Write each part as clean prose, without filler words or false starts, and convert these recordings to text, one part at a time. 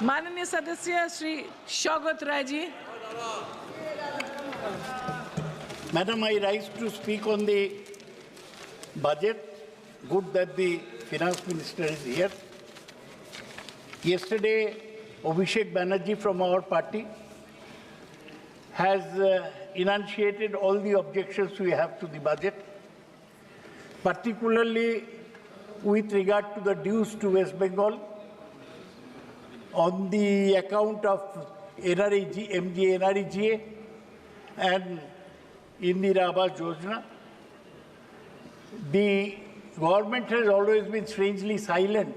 माननीय सदस्य श्री सोugataroy जी. Madam, I rise to speak on the budget. Good that the finance minister is here. Yesterday, Abhishek Banerjee from our party has enunciated all the objections we have to the budget, particularly with regard to the dues to West Bengal on the account of NREGA and Indira Awas Yojana. The government has always been strangely silent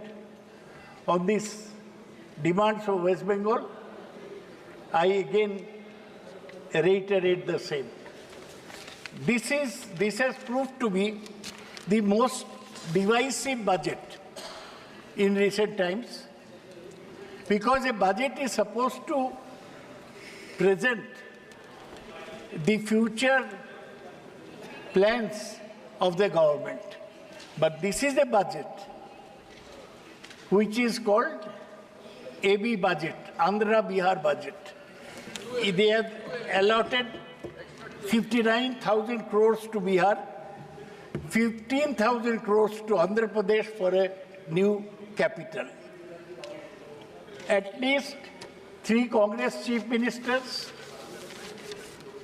on these demands of West Bengal. I again reiterate the same. This has proved to be the most divisive budget in recent times, because a budget is supposed to present the future plans of the government. But this is a budget which is called AB budget, Andhra Bihar budget. They have allotted 59,000 crores to Bihar, 15,000 crores to Andhra Pradesh for a new capital. At least 3 Congress chief ministers,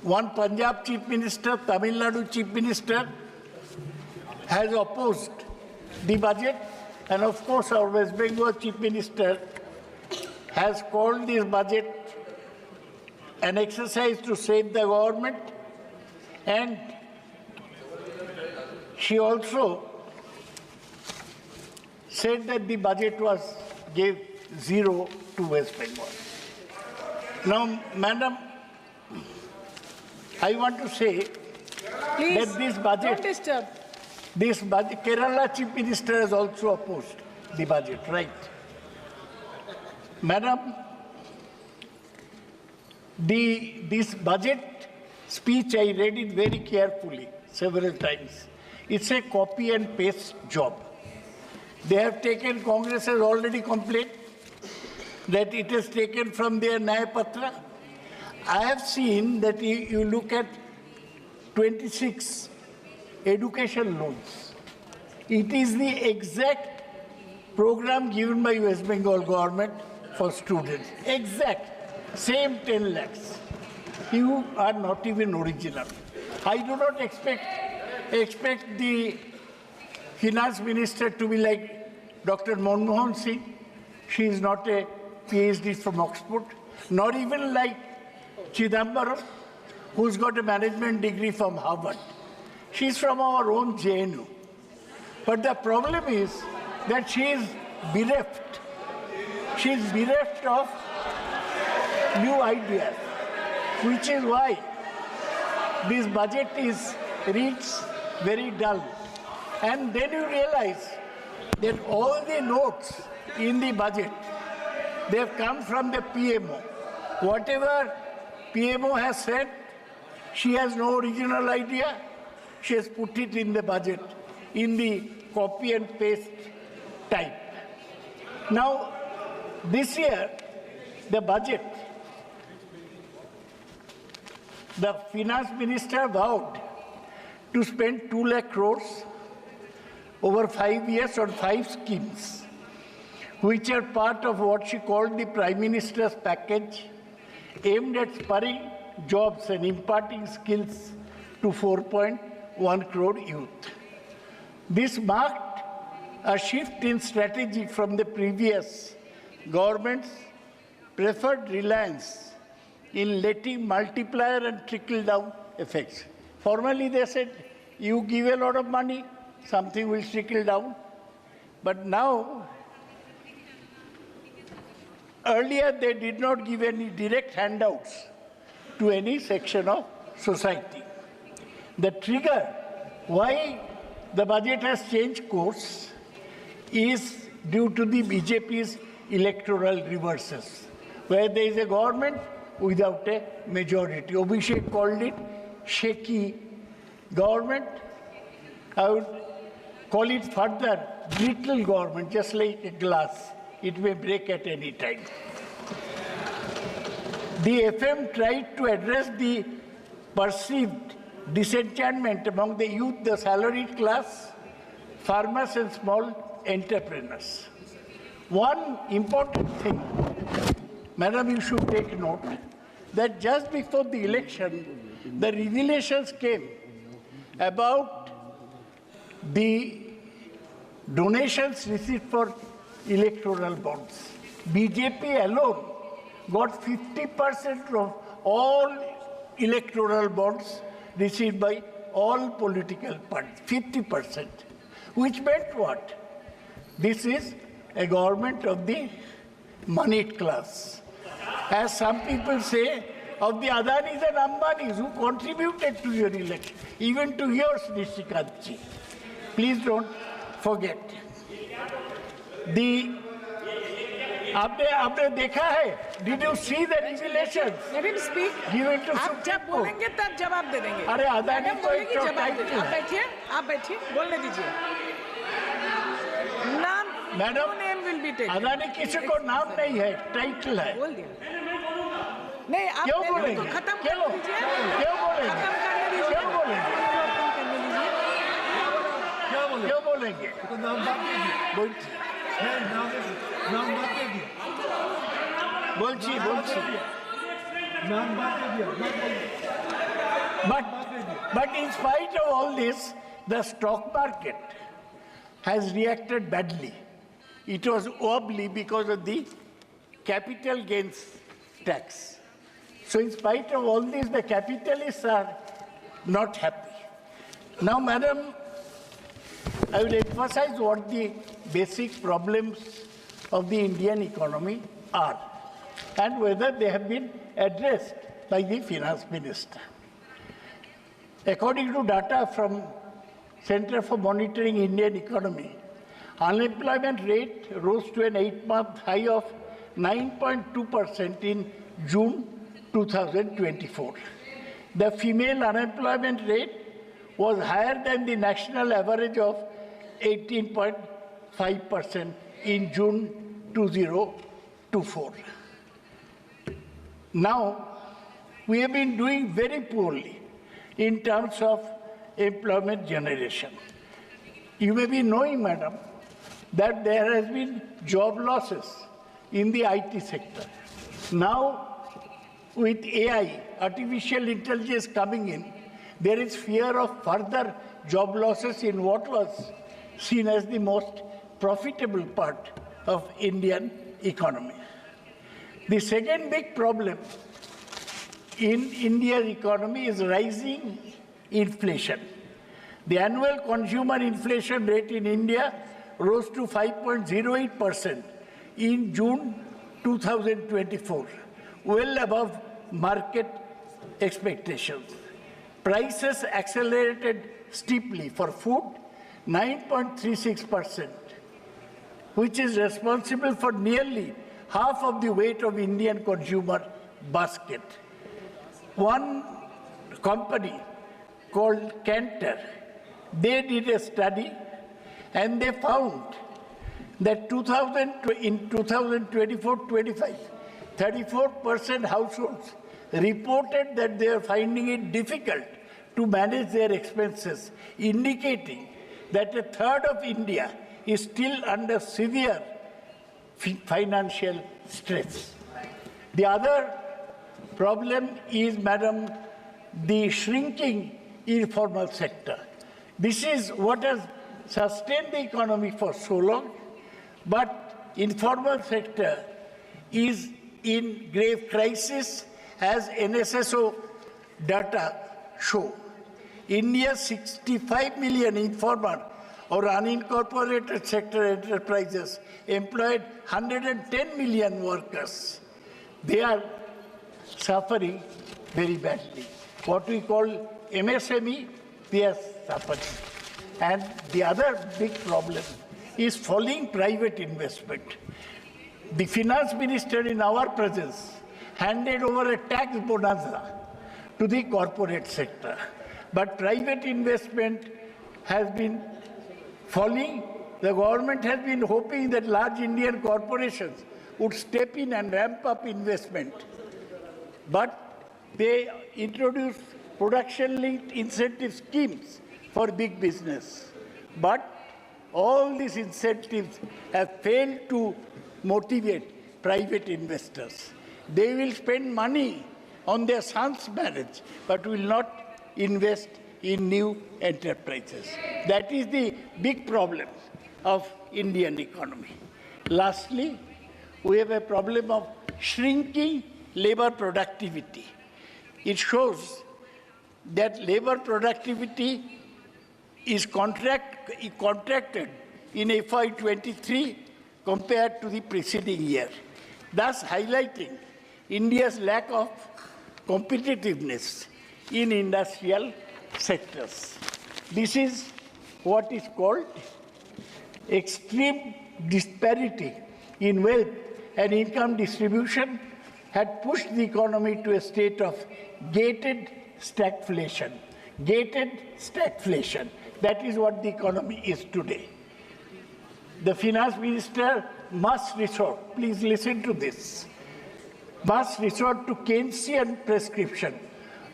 1 Punjab chief minister, Tamil Nadu chief minister has opposed the budget, and of course our West Bengal chief minister has called this budget an exercise to save the government, and she also said that the budget gave 0 to West Bengal. Now, Madam, I want to say Please, that this budget, Kerala chief minister has also opposed the budget, right? Madam, this budget speech, I read it very carefully several times. It's a copy and paste job. They have taken, Congress has already complained that it is taken from their Nyaya Patra. I have seen that you look at 26 education loans. It is the exact program given by West Bengal government for students. Exact, same 10 lakhs. You are not even original. I do not expect the finance minister to be like Dr. Manmohan Singh. She is not a PhD from Oxford, nor even like Chidambaram, who's got a management degree from Harvard. She's from our own JNU. But the problem is that she is bereft. She is bereft of new ideas, which is why this budget reads very dull. And then you realize that all the notes in the budget, they have come from the PMO. Whatever PMO has said, she has no original idea. She has put it in the budget, in the copy and paste type. Now, this year, the budget, the finance minister vowed to spend 2 lakh crores over 5 years on 5 schemes, which are part of what she called the Prime Minister's package, aimed at spurring jobs and imparting skills to 4.1 crore youth. This marked a shift in strategy from the previous government's preferred reliance in letting multiplier and trickle-down effects. Formerly, they said, you give a lot of money, something will trickle down. But now, earlier they did not give any direct handouts to any section of society. The trigger why the budget has changed course is due to the BJP's electoral reverses, where there is a government without a majority. Abhishek called it shaky government. I would call it further brittle government, just like a glass. It may break at any time. The FM tried to address the perceived disenchantment among the youth, the salaried class, farmers and small entrepreneurs. One important thing, Madam, you should take note, that just before the election, the revelations came about the donations received for electoral bonds. BJP alone got 50% of all electoral bonds received by all political parties, 50%, which meant what? This is a government of the moneyed class. As some people say, of the Adanis and Ambanis who contributed to your election, even to yours, Nishikantji. Please don't forget. आपने देखा है? Did you see the revelations? Let him speak. Given to आप जब बोलेंगे तब जवाब दे देंगे. अरे अदानी तो एक जवाब दे. आप बैठिए, बोलने दीजिए. नाम, madam, name will be taken. Adani किसी को नाम नहीं है, टाइटल है. बोल दिया. नहीं, आप क्यों बोलेंगे? खत्म कर दीजिए. क्यों बोलेंगे? खत्म करने दीजिए. क्यों बोलेंगे? खत्म करने दीजिए. क्यों बोलेंगे? बोलची. But in spite of all this, the stock market has reacted badly. It was wobbly because of the capital gains tax. So in spite of all this, the capitalists are not happy. Now, Madam, I will emphasize what the basic problems of the Indian economy are and whether they have been addressed by the finance minister. According to data from Center for Monitoring Indian Economy, unemployment rate rose to an 8-month high of 9.2% in June 2024. The female unemployment rate was higher than the national average of 18.5% in June 2024. Now, we have been doing very poorly in terms of employment generation. You may be knowing, Madam, that there has been job losses in the IT sector. Now, with AI, artificial intelligence coming in, there is fear of further job losses in what was seen as the most profitable part of Indian economy. The second big problem in India's economy is rising inflation. The annual consumer inflation rate in India rose to 5.08% in June 2024, well above market expectations. Prices accelerated steeply for food, 9.36%, which is responsible for nearly half of the weight of Indian consumer basket. One company called Cantor, they did a study and they found that in 2024-25, 34% households reported that they are finding it difficult to manage their expenses, indicating that a third of India is still under severe financial stress. The other problem is, Madam, the shrinking informal sector. This is what has sustained the economy for so long, but informal sector is in grave crisis, as NSSO data show. India's 65 million informal or unincorporated sector enterprises employed 110 million workers. They are suffering very badly. What we call MSME, they are suffering. And the other big problem is falling private investment. The finance minister in our presence handed over a tax bonanza to the corporate sector. But private investment has been falling. The government has been hoping that large Indian corporations would step in and ramp up investment. but they introduced production-linked incentive schemes for big business. But all these incentives have failed to motivate private investors. They will spend money on their son's marriage, but will not invest in new enterprises. That is the big problem of Indian economy. Lastly, we have a problem of shrinking labor productivity. It shows that labor productivity is contracted in FY23 compared to the preceding year, thus highlighting India's lack of competitiveness in industrial sectors. This is what is called extreme disparity in wealth and income distribution had pushed the economy to a state of gated stagflation. Gated stagflation. That is what the economy is today. The finance minister must resort, please listen to this, must resort to Keynesian prescription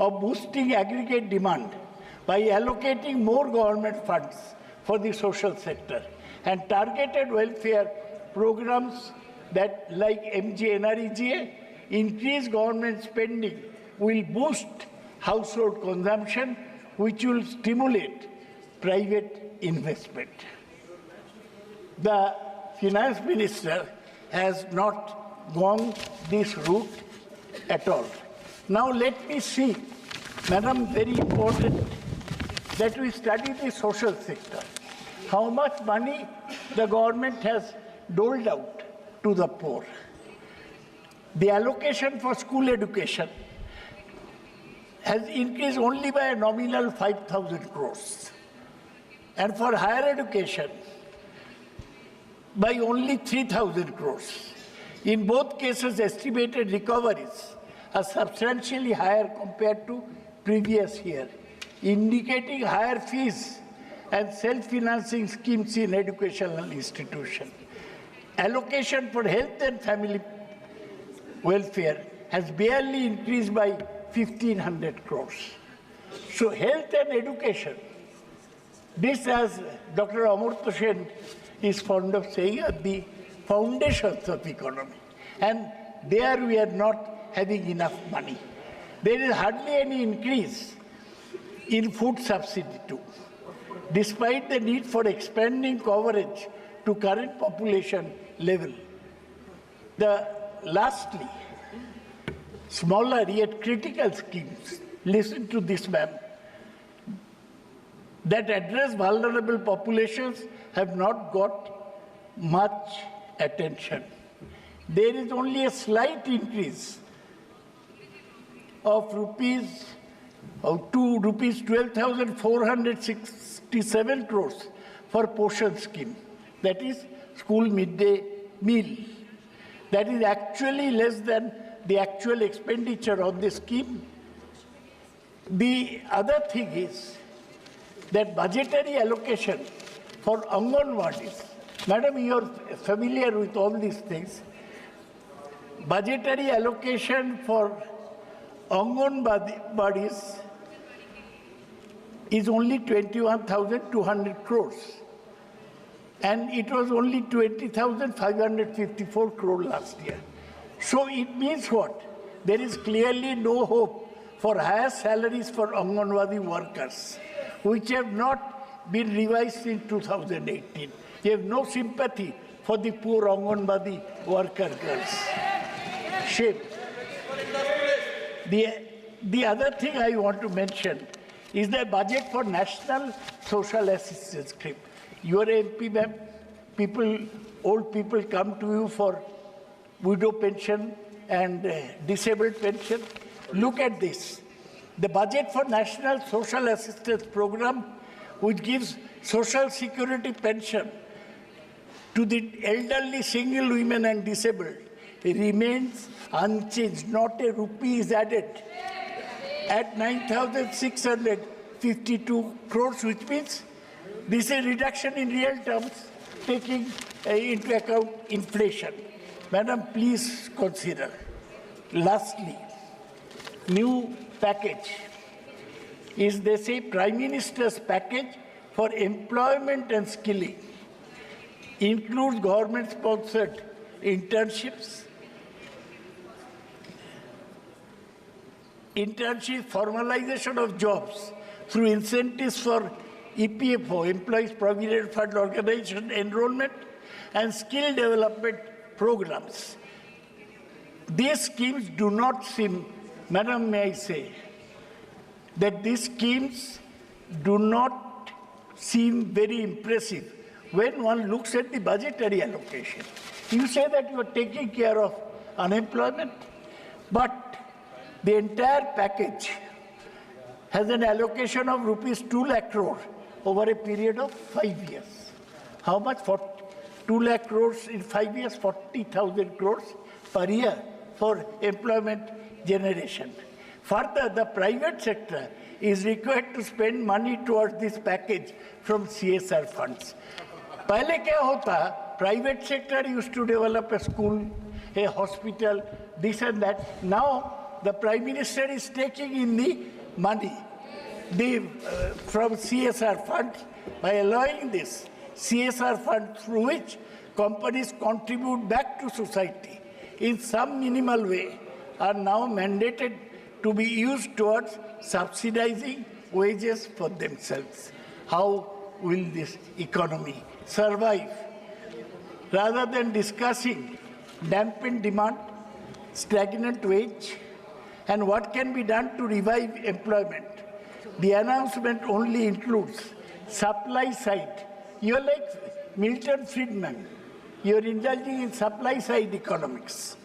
of boosting aggregate demand by allocating more government funds for the social sector and targeted welfare programs that, like MGNREGA, increase government spending will boost household consumption, which will stimulate private investment. The finance minister has not gone this route at all. Now let me see, Madam, very important that we study the social sector. How much money the government has doled out to the poor. The allocation for school education has increased only by a nominal 5,000 crores. And for higher education, by only 3,000 crores. In both cases, estimated recoveries are substantially higher compared to previous year, indicating higher fees and self-financing schemes in educational institutions. Allocation for health and family welfare has barely increased by 1,500 crores. So health and education, this, as Dr. Amartya Sen is fond of saying, are the foundations of economy. And there we are not having enough money. There is hardly any increase in food subsidy too, despite the need for expanding coverage to current population level. Lastly, smaller yet critical schemes, listen to this, ma'am, that address vulnerable populations have not got much attention. There is only a slight increase of rupees 12,467 crores for portion scheme, that is school midday meal. That is actually less than the actual expenditure on the scheme. The other thing is that budgetary allocation for Anganwadis, Madam, you are familiar with all these things. Budgetary allocation for Anganwadis is only 21,200 crores. And it was only 20,554 crore last year. So it means what? There is clearly no hope for higher salaries for Anganwadi workers, which have not been revised in 2018. You have no sympathy for the poor Anganwadi worker girls. Shame. The other thing I want to mention is the budget for National Social Assistance Scheme. You are MP, ma'am. Old people come to you for widow pension and disabled pension. Look at this. The budget for National Social Assistance Program, which gives social security pension to the elderly, single women and disabled, remains unchanged. Not a rupee is added at 9,652 crores, which means this is a reduction in real terms, taking into account inflation. Madam, please consider. Lastly, new package is, they say, Prime Minister's package for employment and skilling. Includes government-sponsored internships, formalization of jobs through incentives for EPFO, Employees Provident Fund Organization enrollment, and skill development programs. These schemes do not seem, Madam, may I say, that these schemes do not seem very impressive when one looks at the budgetary allocation. You say that you are taking care of unemployment, but the entire package has an allocation of rupees 2 lakh crore over a period of 5 years. How much? For 2 lakh crores in 5 years, 40,000 crores per year for employment generation. Further, the private sector is required to spend money towards this package from CSR funds. पहले क्या होता, private sector used to develop a school, a hospital, this and that. Now the Prime Minister is taking in the money from CSR funds by allowing this CSR fund through which companies contribute back to society in some minimal way are now mandated to be used towards subsidizing wages for themselves. How will this economy survive? Rather than discussing dampened demand, stagnant wage, and what can be done to revive employment, the announcement only includes supply side. You're like Milton Friedman. You're indulging in supply side economics.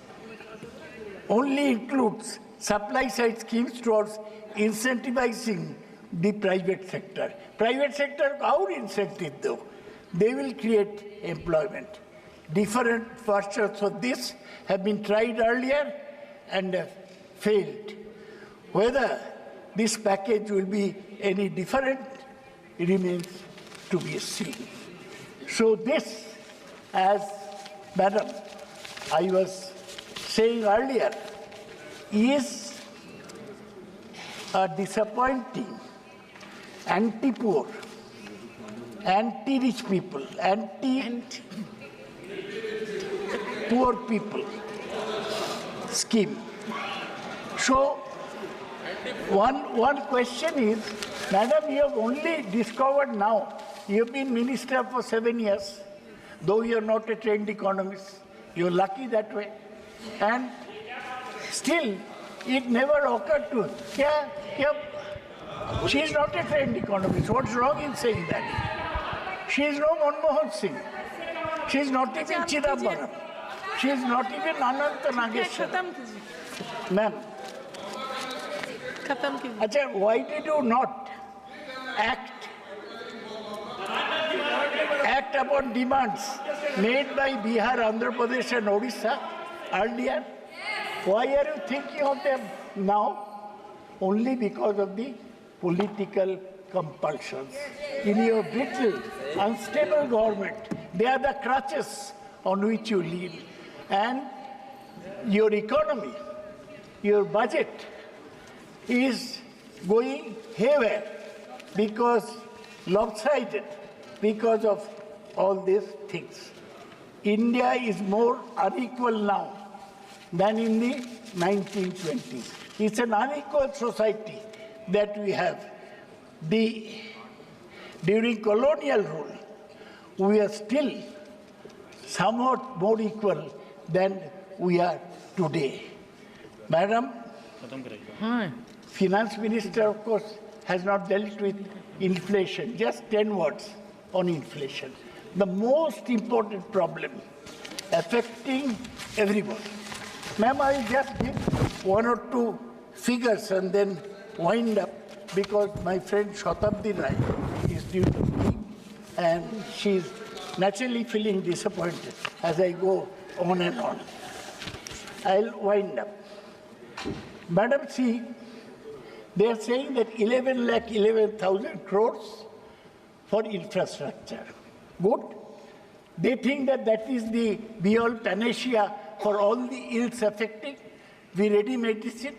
Only includes supply side schemes towards incentivizing the private sector. Private sector, our incentive though, they will create employment. Different versions of this have been tried earlier and have failed. Whether this package will be any different remains to be seen. So this, as Madam, I was saying earlier, is a disappointing anti-poor, anti-rich people, anti-poor people scheme. So one question is, Madam, you have only discovered now, you have been minister for 7 years, though you are not a trained economist, you are lucky that way, and still it never occurred to her. She is not a trained economist. What's wrong in saying that? She is no Manmohan Singh. She is not even Chidambaram. She is not even Ananta Nageshwar. Ma'am. Achha, why did you not act upon demands made by Bihar, Andhra Pradesh and Odisha earlier? Why are you thinking of them now? Only because of the political compulsions. In your brittle, unstable government, they are the crutches on which you lean. And your economy, your budget is going haywire because lopsided because of all these things. India is more unequal now than in the 1920s. It's an unequal society that we have. During colonial rule, we are still somewhat more equal than we are today. Madam, Finance Minister, of course, has not dealt with inflation. Just 10 words on inflation. The most important problem affecting everyone. Ma'am, I will just give 1 or 2 figures and then wind up because my friend Shatabdi Rai is due to speak and she is naturally feeling disappointed as I go on and on. I'll wind up. Madam, see, they are saying that 11,11,000 crores for infrastructure. Good. They think that that is the be-all panacea for all the ills affecting. We ready medicine.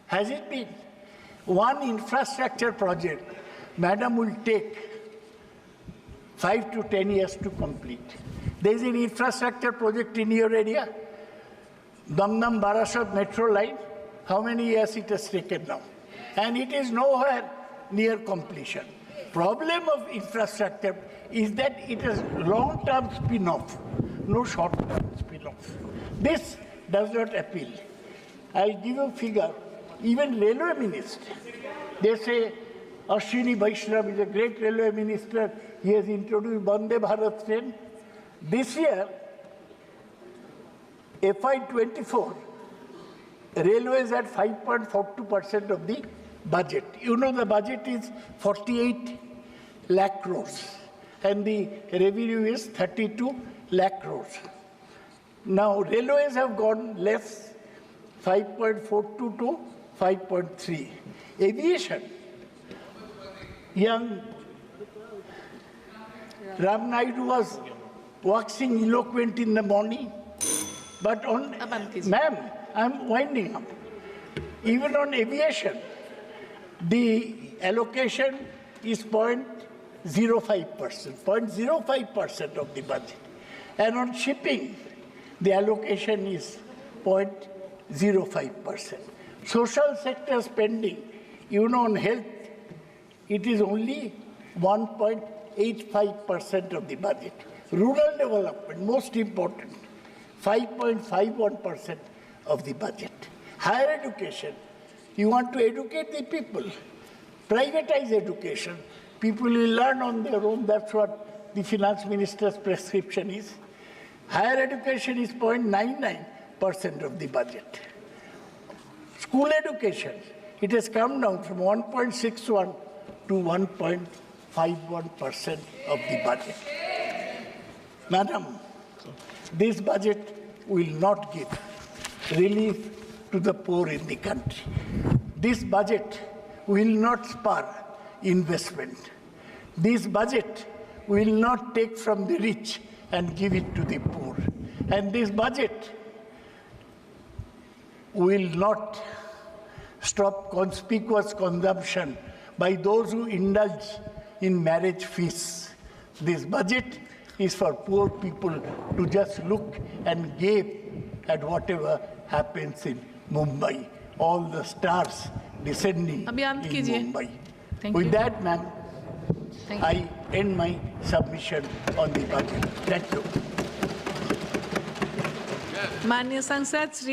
Has it been? One infrastructure project, madam, will take 5 to 10 years to complete. There is an infrastructure project in your area, Damdam Barasat metro line. How many years it has taken now? And it is nowhere near completion. Problem of infrastructure is that it is long-term spin-off, no short-term spin-off. This does not appeal. I'll give you a figure. Even railway minister, they say Ashwini Vaishnav is a great railway minister. He has introduced Vande Bharat train. This year, FY24, railways at 5.42% of the budget. You know the budget is 48 lakh crores and the revenue is 32 lakh crores. Now railways have gone less, 5.42 to 5.3. Aviation, young Ram Naidu was waxing eloquent in the morning, but on, ma'am, I'm winding up. Even on aviation, the allocation is 0.05%, 0.05% of the budget. And on shipping, the allocation is 0.05%. Social sector spending, you know, on health, it is only 1.85% of the budget. Rural development, most important, 5.51% of the budget. Higher education, you want to educate the people, privatize education. People will learn on their own. That's what the finance minister's prescription is. Higher education is 0.99% of the budget. School education, it has come down from 1.61 to 1.51% of the budget. Madam, this budget will not give relief to the poor in the country. This budget will not spur investment. This budget will not take from the rich and give it to the poor. And this budget will not stop conspicuous consumption by those who indulge in marriage feasts. This budget is for poor people to just look and gape at whatever happens in Mumbai. All the stars descending in Mumbai. With that, ma'am, I end my submission on the budget. Thank you. माननीय सांसद श्री